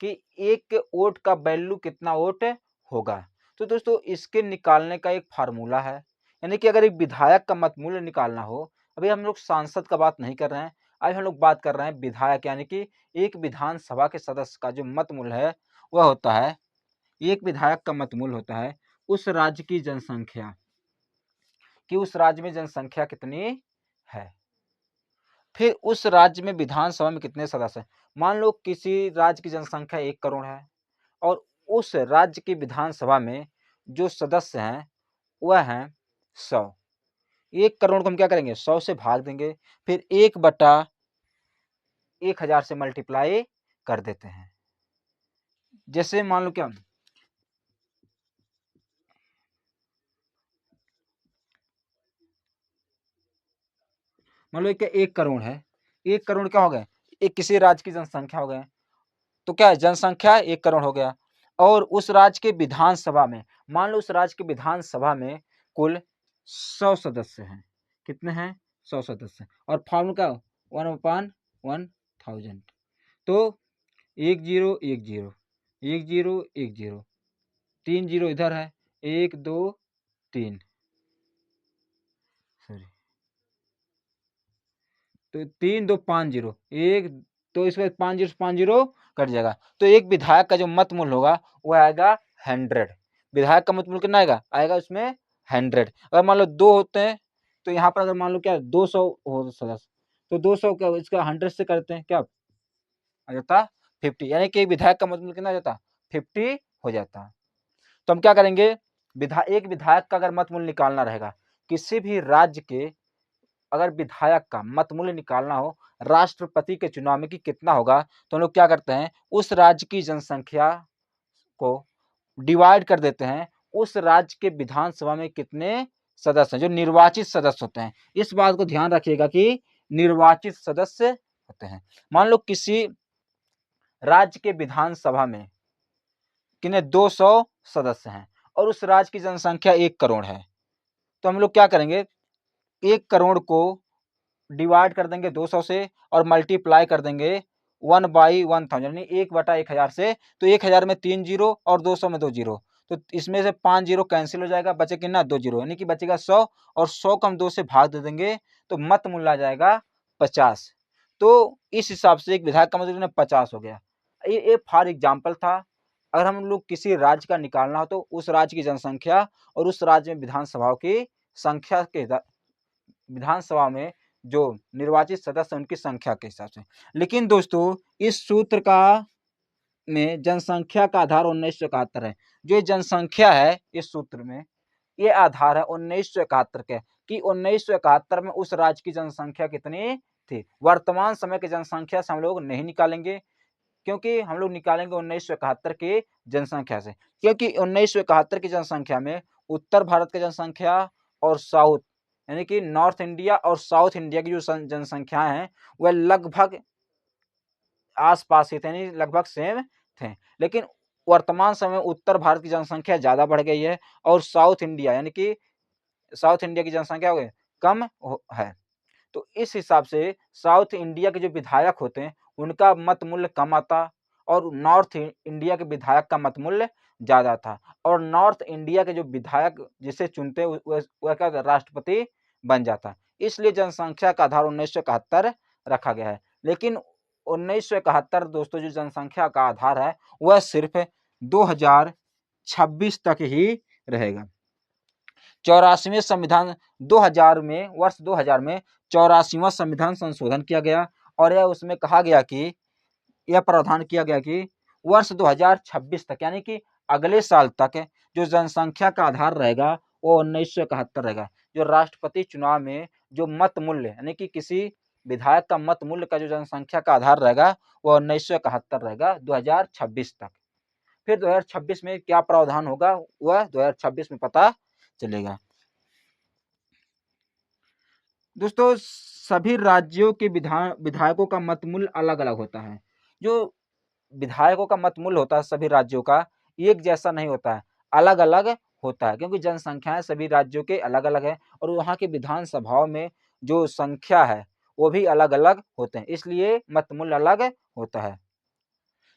कि एक वोट का वैल्यू कितना वोट होगा। तो दोस्तों इसके निकालने का एक फार्मूला है, यानी कि अगर एक विधायक का मत मूल्य निकालना हो, अभी हम लोग सांसद का बात नहीं कर रहे हैं, अभी हम लोग बात कर रहे हैं विधायक, यानी कि एक विधानसभा के सदस्य का जो मत मूल्य है वह होता है, एक विधायक का मत मूल्य होता है उस राज्य की जनसंख्या, कि उस राज्य में जनसंख्या कितनी है, फिर उस राज्य में विधानसभा में कितने सदस्य हैं। मान लो किसी राज्य की जनसंख्या 1 करोड़ है और उस राज्य की विधानसभा में जो सदस्य हैं वह हैं 100। 1 करोड़ को हम क्या करेंगे 100 से भाग देंगे, फिर 1/1000 से मल्टीप्लाई कर देते हैं। जैसे मान लो क्या, मान लो 1 करोड़ है, 1 करोड़ क्या हो गए, एक किसी राज्य की जनसंख्या हो गए, तो क्या है जनसंख्या 1 करोड़ हो गया। और उस राज्य के विधानसभा में, मान लो उस राज्य के विधानसभा में कुल 100 सदस्य हैं, कितने हैं 100 सदस्य, और फॉर्मूला 1/1000, तो 1010 3 जीरो इधर है, 1 2 3, सॉरी, तो 3 2 5 जीरो, एक, तो इसमें 5 जीरो 5 जीरो कट जाएगा। तो एक विधायक का जो मत मूल्य होगा वो आएगा 100। विधायक का मत मूल्य कितना आएगा उसमें 100। अगर मान लो 2 होते हैं तो यहाँ पर अगर मान लो क्या 200 हो सदस्य, तो 200 क्या इसका 100 से करते हैं, क्या आ जाता 50, यानी कि विधायक का मत मूल्य कितना आ जाता 50 हो जाता। तो हम क्या करेंगे, एक विधायक का अगर मत मूल्य निकालना रहेगा किसी भी राज्य के, अगर विधायक का मत मूल्य निकालना हो राष्ट्रपति के चुनाव में कि कितना होगा, तो हम लोग क्या करते हैं उस राज्य की जनसंख्या को डिवाइड कर देते हैं उस राज्य के विधानसभा में कितने सदस्य हैं, जो निर्वाचित सदस्य होते हैं। इस बात को ध्यान रखिएगा कि निर्वाचित सदस्य होते हैं। मान लो किसी राज्य के विधानसभा में कितने 200 सदस्य हैं और उस राज्य की जनसंख्या 1 करोड़ है, तो हम लोग क्या करेंगे 1 करोड़ को डिवाइड कर देंगे 200 से और मल्टीप्लाई कर देंगे 1/1000 यानी 1/1000 से। तो 1000 में 3 जीरो और 200 में 2 जीरो, तो इसमें से 5 जीरो कैंसिल हो जाएगा, बचे कितना 2 जीरो, यानी कि बचेगा 100 और 100 को हम 2 से भाग दे देंगे तो मत मूल्य आ जाएगा 50। तो इस हिसाब से एक विधायक का मतलब 50 हो गया। ये फॉर एग्जाम्पल था। अगर हम लोग किसी राज्य का निकालना हो तो उस राज्य की जनसंख्या और उस राज्य में विधानसभाओं की संख्या के, विधानसभा में जो निर्वाचित सदस्य उनकी संख्या के हिसाब से। लेकिन दोस्तों इस सूत्र का में जनसंख्या का आधार 1971 है। जो जनसंख्या है इस सूत्र में ये आधार है 1971 के, कि 1971 में उस राज्य की जनसंख्या कितनी थी। वर्तमान समय की जनसंख्या से हम लोग नहीं निकालेंगे, क्योंकि हम लोग निकालेंगे 1971 की जनसंख्या से, क्योंकि 1971 की जनसंख्या में उत्तर भारत की जनसंख्या और साउथ यानी कि नॉर्थ इंडिया और साउथ इंडिया की जो जनसंख्या है वह लगभग आस-पास ही थे, यानी लगभग सेम थे। लेकिन वर्तमान समय उत्तर भारत की जनसंख्या ज़्यादा बढ़ गई है और साउथ इंडिया यानी कि साउथ इंडिया की जनसंख्या हो गई कम है। तो इस हिसाब से साउथ इंडिया के जो विधायक होते हैं उनका मत मूल्य कम आता और नॉर्थ इंडिया के विधायक का मत मूल्य ज़्यादा था। और नॉर्थ इंडिया के जो विधायक जिसे चुनते वह क्या राष्ट्रपति बन जाता। इसलिए जनसंख्या का आधार 1971 रखा गया है। लेकिन 1971 दोस्तों जो जनसंख्या का आधार है वह सिर्फ 2026 तक ही रहेगा। 84वें संविधान 2000 में, वर्ष 2000 में 84वां संविधान संशोधन किया गया और यह उसमें कहा गया कि यह प्रावधान किया गया कि वर्ष 2026 तक, यानी कि अगले साल तक जो जनसंख्या का आधार रहेगा वो 1971 रहेगा। जो राष्ट्रपति चुनाव में जो मत मूल्य यानी कि किसी विधायक का मत मूल्य का जो जनसंख्या का आधार रहेगा वो 1971 रहेगा 2026 तक। फिर 2026 में क्या प्रावधान होगा वह 2026 में पता चलेगा। दोस्तों सभी राज्यों के विधायकों का मत मूल्य अलग अलग होता है। जो विधायकों का मत मूल्य होता है सभी राज्यों का एक जैसा नहीं होता है, अलग अलग होता है, क्योंकि जनसंख्याएं सभी राज्यों के अलग अलग है और वहाँ के विधानसभाओं में जो संख्या है वो भी अलग अलग होते हैं, इसलिए मत मूल्य अलग होता है।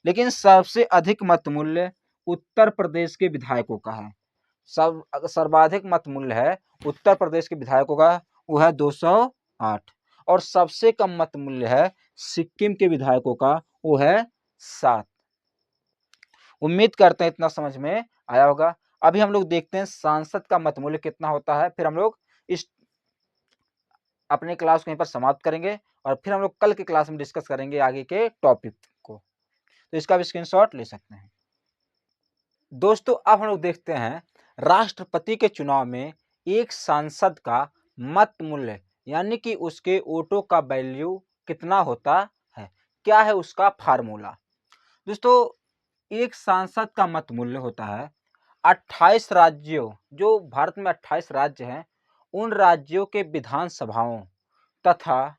लेकिन सबसे अधिक मत मूल्य उत्तर प्रदेश के विधायकों का है। सर्वाधिक मत मूल्य है उत्तर प्रदेश के विधायकों का, वो है 208। और सबसे कम मत मूल्य है सिक्किम के विधायकों का, वो है 7। उम्मीद करते हैं इतना समझ में आया होगा। अभी हम लोग देखते हैं सांसद का मत मूल्य कितना होता है, फिर हम लोग इस अपने क्लास को यहीं पर समाप्त करेंगे और फिर हम लोग कल के क्लास में डिस्कस करेंगे आगे के टॉपिक को। तो इसका भी स्क्रीनशॉट ले सकते हैं। दोस्तों अब हम लोग देखते हैं राष्ट्रपति के चुनाव में एक सांसद का मत मूल्य यानी कि उसके वोटों का वैल्यू कितना होता है, क्या है उसका फार्मूला। दोस्तों एक सांसद का मत मूल्य होता है 28 राज्यों, जो भारत में 28 राज्य हैं, उन राज्यों के विधानसभाओं तथा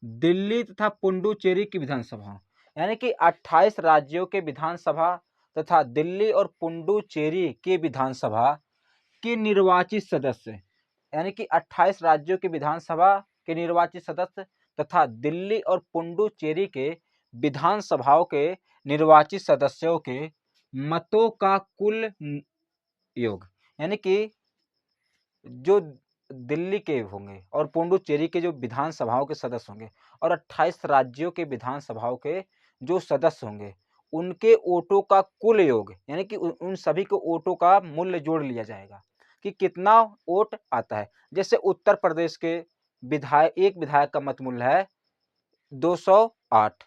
दिल्ली तथा पुडुचेरी की विधानसभा, यानी कि 28 राज्यों के विधानसभा तथा दिल्ली और पुडुचेरी के विधानसभा के निर्वाचित सदस्य, यानी कि 28 राज्यों के विधानसभा के निर्वाचित सदस्य तथा दिल्ली और पुडुचेरी के विधानसभाओं के निर्वाचित सदस्यों के मतों का कुल योग, यानी कि जो दिल्ली के होंगे और पुडुचेरी के जो विधानसभाओं के सदस्य होंगे और 28 राज्यों के विधानसभाओं के जो सदस्य होंगे उनके वोटों का कुल योग, यानी कि उन सभी को वोटों का मूल्य जोड़ लिया जाएगा कि कितना वोट आता है। जैसे उत्तर प्रदेश के एक विधायक का मत मूल्य है 208,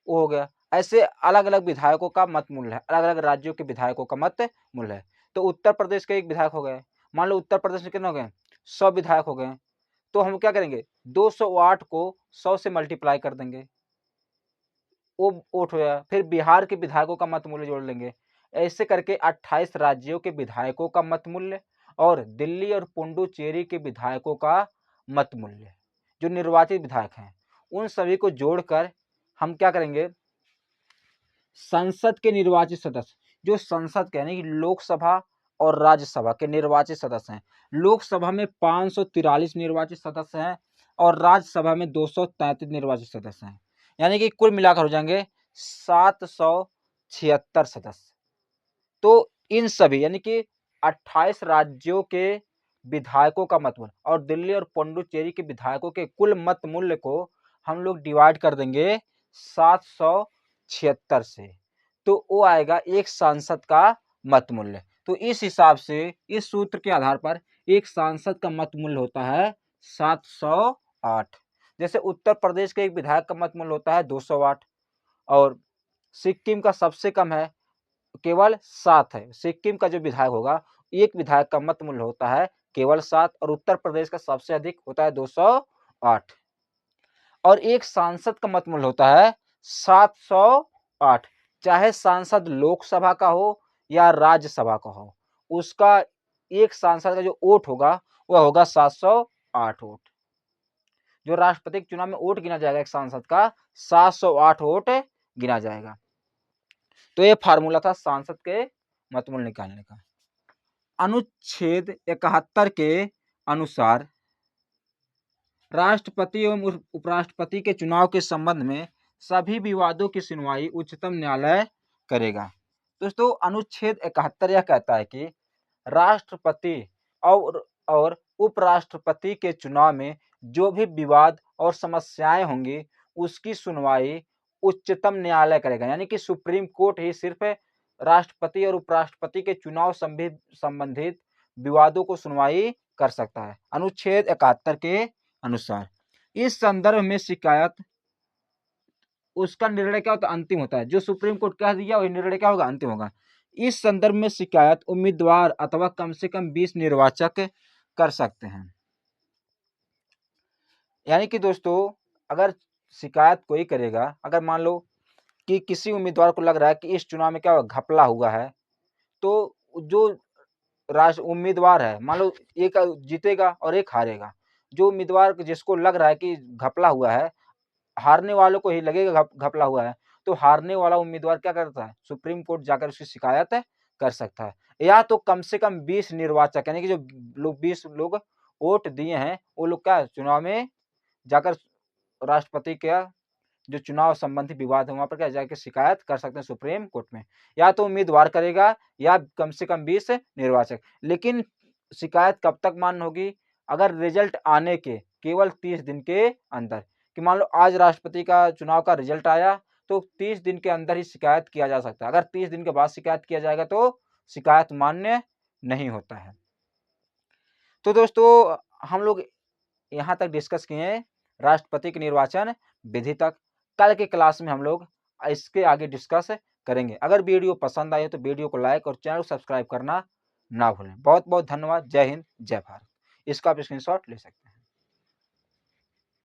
वो हो गया। ऐसे अलग अलग विधायकों का मत मूल्य है, अलग अलग राज्यों के विधायकों का मत मूल्य है। तो उत्तर प्रदेश के एक विधायक हो गए, मान लो उत्तर प्रदेश में कितने हो गए 100 विधायक हो गए, तो हम क्या करेंगे 208 को 100 से मल्टीप्लाई कर देंगे, वो वोट हो गया। फिर बिहार के विधायकों का मत मूल्य जोड़ लेंगे, ऐसे करके 28 राज्यों के विधायकों का मत मूल्य और दिल्ली और पुडुचेरी के विधायकों का मत मूल्य, जो निर्वाचित विधायक हैं, उन सभी को जोड़कर हम क्या करेंगे, संसद के निर्वाचित सदस्य, जो संसद के यानी कि लोकसभा और राज्यसभा के निर्वाचित सदस्य हैं, लोकसभा में 543 निर्वाचित सदस्य हैं और राज्यसभा में 233 निर्वाचित सदस्य हैं, यानी कि कुल मिलाकर हो जाएंगे 776 सदस्य। तो इन सभी यानी कि 28 राज्यों के विधायकों का मत मूल्य और दिल्ली और पुडुचेरी के विधायकों के कुल मत मूल्य को हम लोग डिवाइड कर देंगे 776 से, तो वो आएगा एक सांसद का मत मूल्य। तो इस हिसाब से इस सूत्र के आधार पर एक सांसद का मत मूल्य होता है 708। जैसे उत्तर प्रदेश के एक विधायक का मत मूल्य होता है 208 और सिक्किम का सबसे कम है केवल 7 है। सिक्किम का जो विधायक होगा एक विधायक का मत मूल्य होता है केवल 7 और उत्तर प्रदेश का सबसे अधिक होता है 208 और एक सांसद का मत मूल्य होता है 708, चाहे सांसद लोकसभा का हो या राज्यसभा का हो, उसका एक सांसद का जो वोट होगा वह होगा 708 वोट। जो राष्ट्रपति के चुनाव में वोट गिना जाएगा एक सांसद का 708 वोट गिना जाएगा। तो ये फार्मूला था सांसद के मत मूल्य निकालने का। अनुच्छेद 71 के अनुसार राष्ट्रपति एवं उपराष्ट्रपति के चुनाव के संबंध में सभी विवादों की सुनवाई उच्चतम न्यायालय करेगा। दोस्तों अनुच्छेद 71 यह कहता है कि राष्ट्रपति और उपराष्ट्रपति के चुनाव में जो भी विवाद और समस्याएं होंगी उसकी सुनवाई उच्चतम न्यायालय करेगा, यानी कि सुप्रीम कोर्ट ही सिर्फ राष्ट्रपति और उपराष्ट्रपति के चुनाव संबंधित विवादों को सुनवाई कर सकता है अनुच्छेद 71 के अनुसार। इस संदर्भ में शिकायत उसका निर्णय क्या होता है, अंतिम होता है। जो सुप्रीम कोर्ट कह दिया वही निर्णय क्या होगा, अंतिम होगा। इस संदर्भ में शिकायत उम्मीदवार अथवा कम से कम 20 निर्वाचक कर सकते हैं। यानी कि दोस्तों, अगर शिकायत कोई करेगा, अगर मान लो कि किसी उम्मीदवार को लग रहा है कि इस चुनाव में क्या हुआ, घपला हुआ है, तो जो राष्ट्र उम्मीदवार है, मान लो एक जीतेगा और एक हारेगा। जो उम्मीदवार जिसको लग रहा है कि घपला हुआ है, हारने वालों को ही लगेगा घपला हुआ है, तो हारने वाला उम्मीदवार क्या करता है, सुप्रीम कोर्ट जाकर उसकी शिकायत कर सकता है। या तो कम से कम 20 निर्वाचक, यानी कि जो लोग 20 लोग वोट दिए हैं, वो लोग क्या चुनाव में जाकर राष्ट्रपति का जो चुनाव संबंधी विवाद है वहां पर क्या जाकर शिकायत कर सकते हैं सुप्रीम कोर्ट में। या तो उम्मीदवार करेगा या कम से कम 20 निर्वाचक। लेकिन शिकायत कब तक मान्य होगी, अगर रिजल्ट आने के केवल 30 दिन के अंदर। कि मान लो आज राष्ट्रपति का चुनाव का रिजल्ट आया, तो 30 दिन के अंदर ही शिकायत किया जा सकता है। अगर 30 दिन के बाद शिकायत किया जाएगा तो शिकायत मान्य नहीं होता है। तो दोस्तों, हम लोग यहाँ तक डिस्कस किए हैं राष्ट्रपति के निर्वाचन विधि तक। कल के क्लास में हम लोग इसके आगे डिस्कस करेंगे। अगर वीडियो पसंद आए तो वीडियो को लाइक और चैनल को सब्सक्राइब करना ना भूलें। बहुत बहुत धन्यवाद। जय हिंद, जय भारत। इसका आप स्क्रीनशॉट ले सकते हैं।